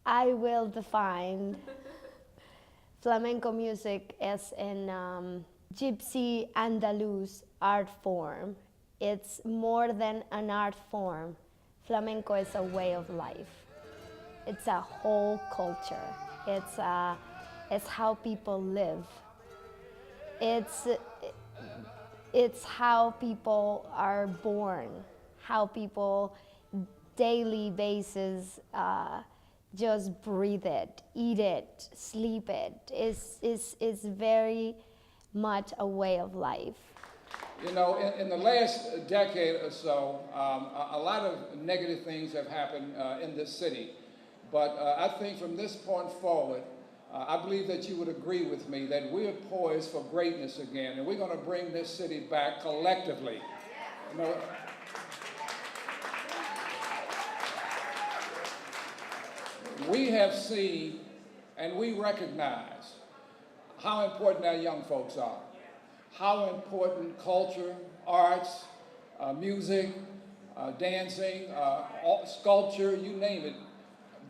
I will define flamenco music as an gypsy Andalus art form. It's more than an art form. Flamenco is a way of life. It's a whole culture. It's how people live. It's, it's how people are born, how people daily basis just breathe it, eat it, sleep it. It's very much a way of life. You know, in the last decade or so, a lot of negative things have happened in this city. But I think from this point forward, I believe that you would agree with me that we are poised for greatness again, and we're going to bring this city back collectively. You know, we have seen and we recognize how important our young folks are, how important culture, arts, music, dancing, sculpture, you name it.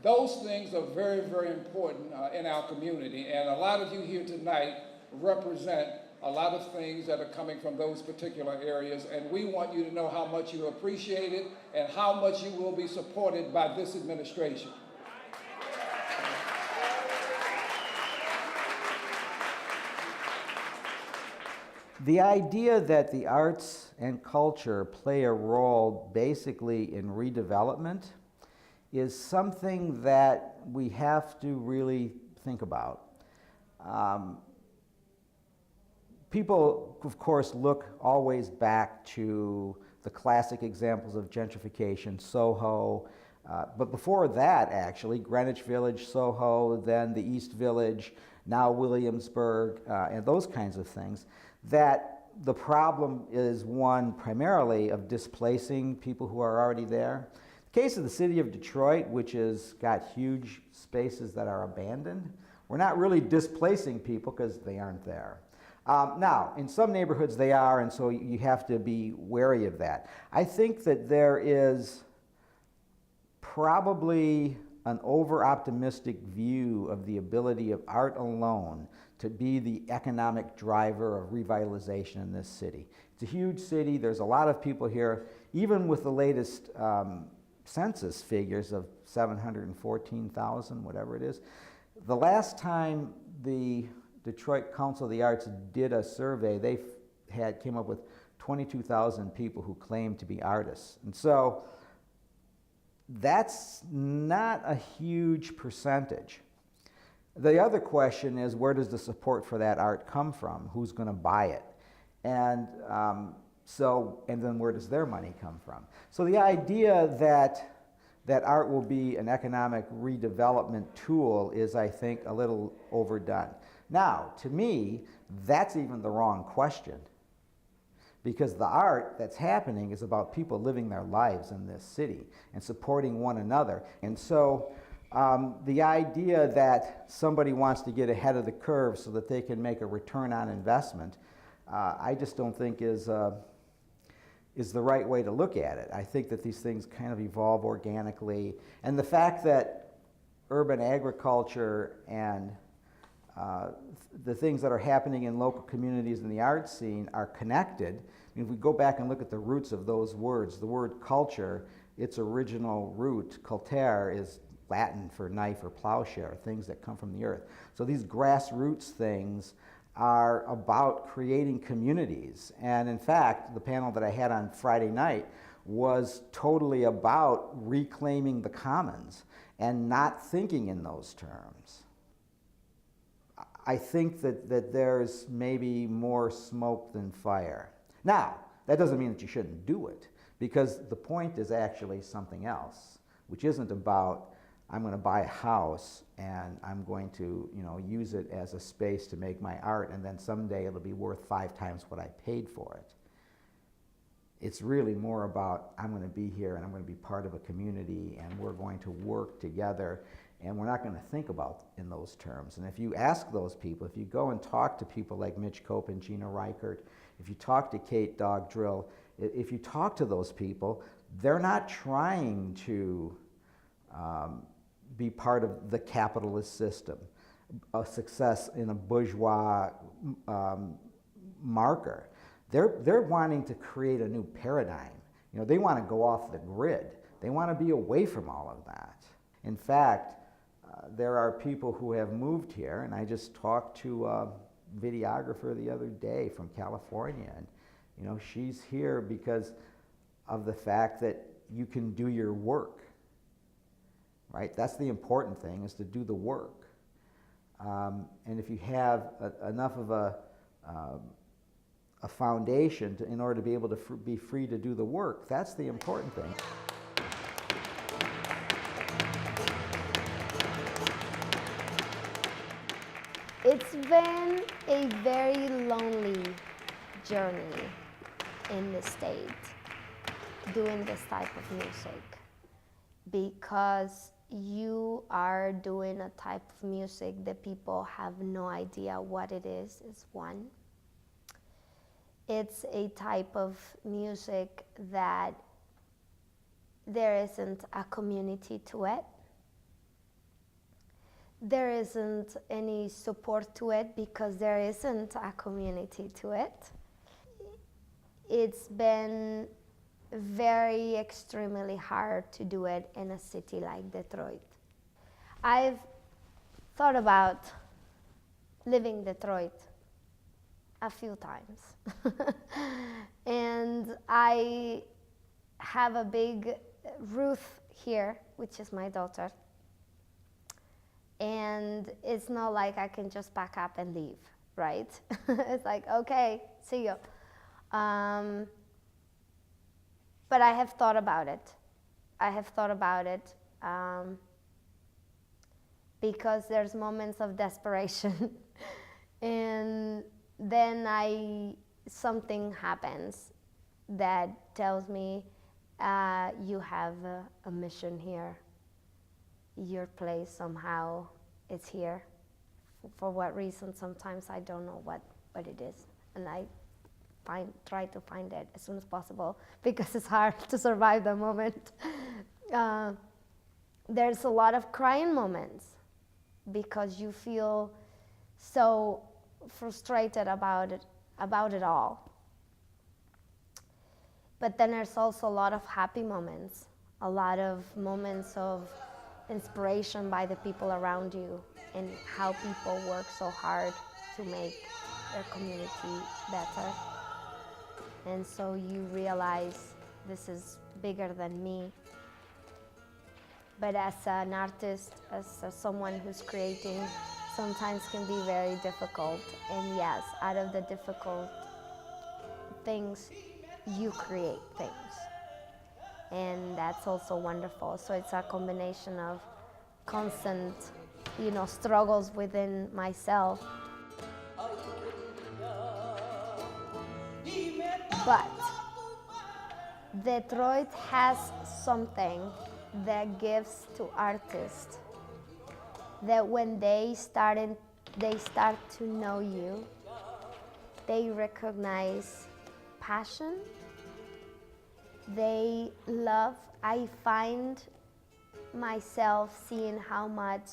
Those things are very, very important in our community, and a lot of you here tonight represent a lot of things that are coming from those particular areas, and we want you to know how much you appreciate it and how much you will be supported by this administration. The idea that the arts and culture play a role basically in redevelopment is something that we have to really think about. People, of course, look always back to the classic examples of gentrification, Soho, but before that, actually, Greenwich Village, Soho, then the East Village, now Williamsburg, and those kinds of things, that the problem is one primarily of displacing people who are already there. The case of the city of Detroit, which has got huge spaces that are abandoned, we're not really displacing people because they aren't there. Now, in some neighborhoods they are, and so you have to be wary of that. I think that there is probably an over-optimistic view of the ability of art alone to be the economic driver of revitalization in this city. It's a huge city. There's a lot of people here. Even with the latest census figures of 714,000, whatever it is, the last time the Detroit Council of the Arts did a survey, they came up with 22,000 people who claimed to be artists. And so that's not a huge percentage. The other question is, where does the support for that art come from? Who's going to buy it? And and then where does their money come from? So the idea that art will be an economic redevelopment tool is, I think, a little overdone. Now, to me, that's even the wrong question, because the art that's happening is about people living their lives in this city and supporting one another. And so the idea that somebody wants to get ahead of the curve so that they can make a return on investment, I just don't think is the right way to look at it. I think that these things kind of evolve organically. And the fact that urban agriculture and the things that are happening in local communities in the art scene are connected. I mean, if we go back and look at the roots of those words, the word culture, its original root, cultere, is Latin for knife or plowshare, things that come from the earth. So these grassroots things are about creating communities. And in fact, the panel that I had on Friday night was totally about reclaiming the commons and not thinking in those terms. I think that there's maybe more smoke than fire. Now, that doesn't mean that you shouldn't do it, because the point is actually something else, which isn't about, I'm going to buy a house and I'm going to, use it as a space to make my art, and then someday it'll be worth 5 times what I paid for it. It's really more about, I'm going to be here and I'm going to be part of a community, and we're going to work together, and we're not going to think about in those terms. And if you ask those people, if you go and talk to people like Mitch Cope and Gina Reichert, if you talk to Kate Dog-Drill, if you talk to those people, they're not trying to be part of the capitalist system, a success in a bourgeois marker. They're wanting to create a new paradigm. You know, they want to go off the grid. They want to be away from all of that. In fact, there are people who have moved here, and I just talked to a videographer the other day from California, and you know, she's here because of the fact that you can do your work, right? That's the important thing, is to do the work. And if you have enough of a foundation in order to be able to be free to do the work, that's the important thing. It's been a very lonely journey in the state doing this type of music, because you are doing a type of music that people have no idea what it is one. It's a type of music that there isn't a community to it. There isn't any support to it because there isn't a community to it. It's been very extremely hard to do it in a city like Detroit. I've thought about leaving Detroit a few times. And I have a big Ruth here, which is my daughter. And it's not like I can just pack up and leave, right? It's like, okay, see you. But I have thought about it. Because there's moments of desperation. And then something happens that tells me, you have a mission here. Your place somehow is here. For what reason, sometimes I don't know what it is. And I try to find it as soon as possible because it's hard to survive the moment. There's a lot of crying moments because you feel so frustrated about it all. But then there's also a lot of happy moments, a lot of moments of inspiration by the people around you and how people work so hard to make their community better. And so you realize this is bigger than me. But as an artist, as someone who's creating, sometimes can be very difficult. And yes, out of the difficult things, you create things. And that's also wonderful. So it's a combination of constant, struggles within myself. But Detroit has something that gives to artists that when they start to know you, they recognize passion. They love. I find myself seeing how much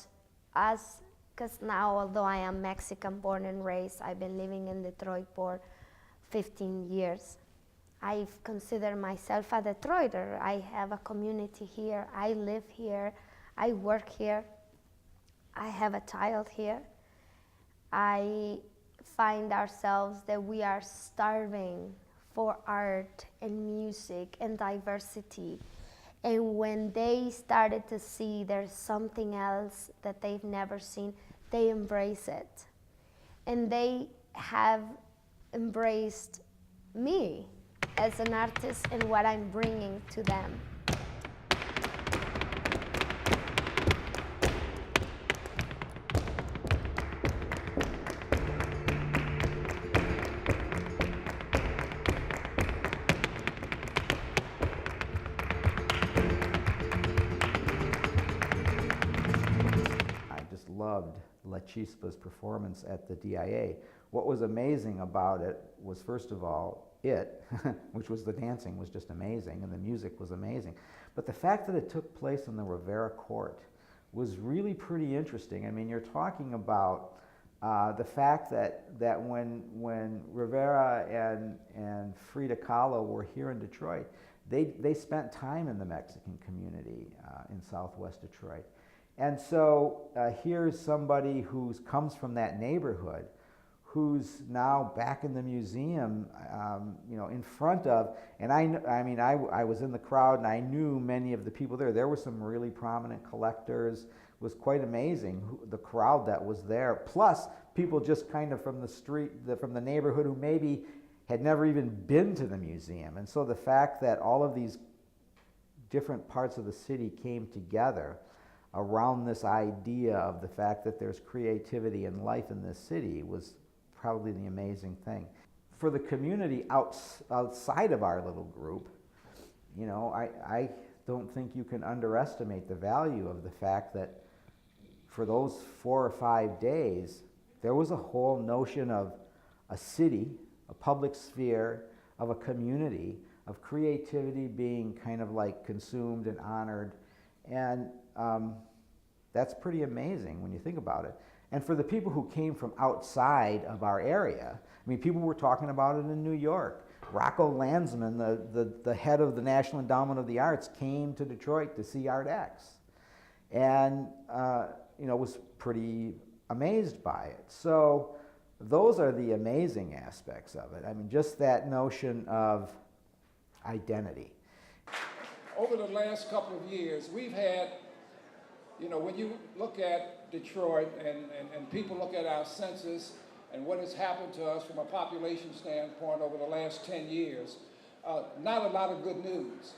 because now, although I am Mexican born and raised, I've been living in Detroit for 15 years. I consider myself a Detroiter. I have a community here. I live here. I work here. I have a child here. I find ourselves that we are starving for art and music and diversity. And when they started to see there's something else that they've never seen, they embrace it. And they have embraced me as an artist and what I'm bringing to them. Loved La Chispa's performance at the DIA. What was amazing about it was, first of all, which was the dancing, was just amazing, and the music was amazing. But the fact that it took place in the Rivera Court, was really pretty interesting. I mean, you're talking about the fact that when Rivera and Frida Kahlo were here in Detroit, they spent time in the Mexican community in Southwest Detroit. And so here's somebody who comes from that neighborhood, who's now back in the museum, you know, in front of, and I was in the crowd and I knew many of the people there. There were some really prominent collectors. It was quite amazing, the crowd that was there. Plus, people just kind of from the street, from the neighborhood who maybe had never even been to the museum. And so the fact that all of these different parts of the city came together around this idea of the fact that there's creativity and life in this city was probably the amazing thing. For the community outside of our little group, you know, I don't think you can underestimate the value of the fact that for those 4 or 5 days, there was a whole notion of a city, a public sphere, of a community, of creativity being kind of like consumed and honored. And that's pretty amazing when you think about it. And for the people who came from outside of our area, I mean, people were talking about it in New York. Rocco Landsman, the head of the National Endowment of the Arts, came to Detroit to see ArtX. And, you know, was pretty amazed by it. So those are the amazing aspects of it. I mean, just that notion of identity. Over the last couple of years, we've had, you know, when you look at Detroit and people look at our census and what has happened to us from a population standpoint over the last 10 years, not a lot of good news.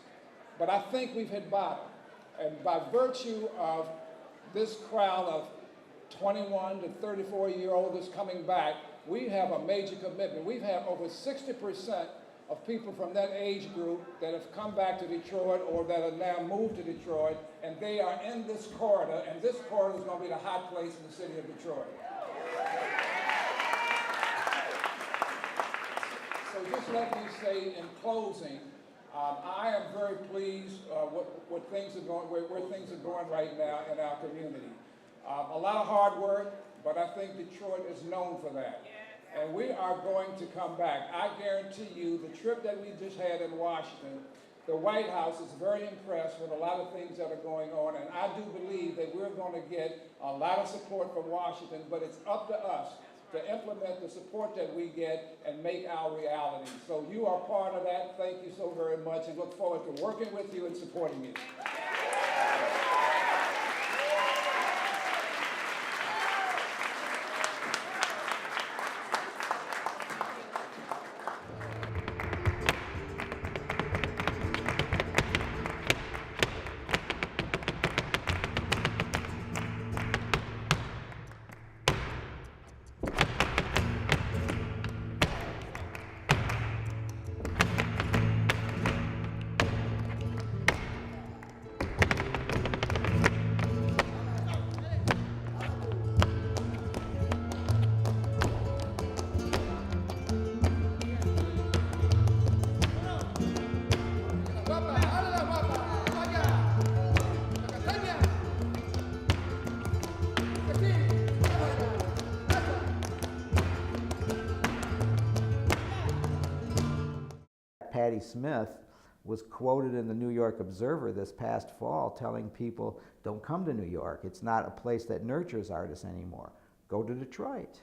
But I think we've hit bottom. And by virtue of this crowd of 21 to 34-year-olds coming back, we have a major commitment. We've had over 60% of people from that age group that have come back to Detroit or that have now moved to Detroit, and they are in this corridor, and this corridor is going to be the hot place in the city of Detroit. So just let me say in closing, I am very pleased where things are going right now in our community. A lot of hard work, but I think Detroit is known for that. And we are going to come back. I guarantee you the trip that we just had in Washington, the White House is very impressed with a lot of things that are going on, and I do believe that we're going to get a lot of support from Washington, but it's up to us to implement the support that we get and make our reality. So you are part of that. Thank you so very much, and look forward to working with you and supporting you. Patti Smith was quoted in the New York Observer this past fall telling people, don't come to New York. It's not a place that nurtures artists anymore. Go to Detroit.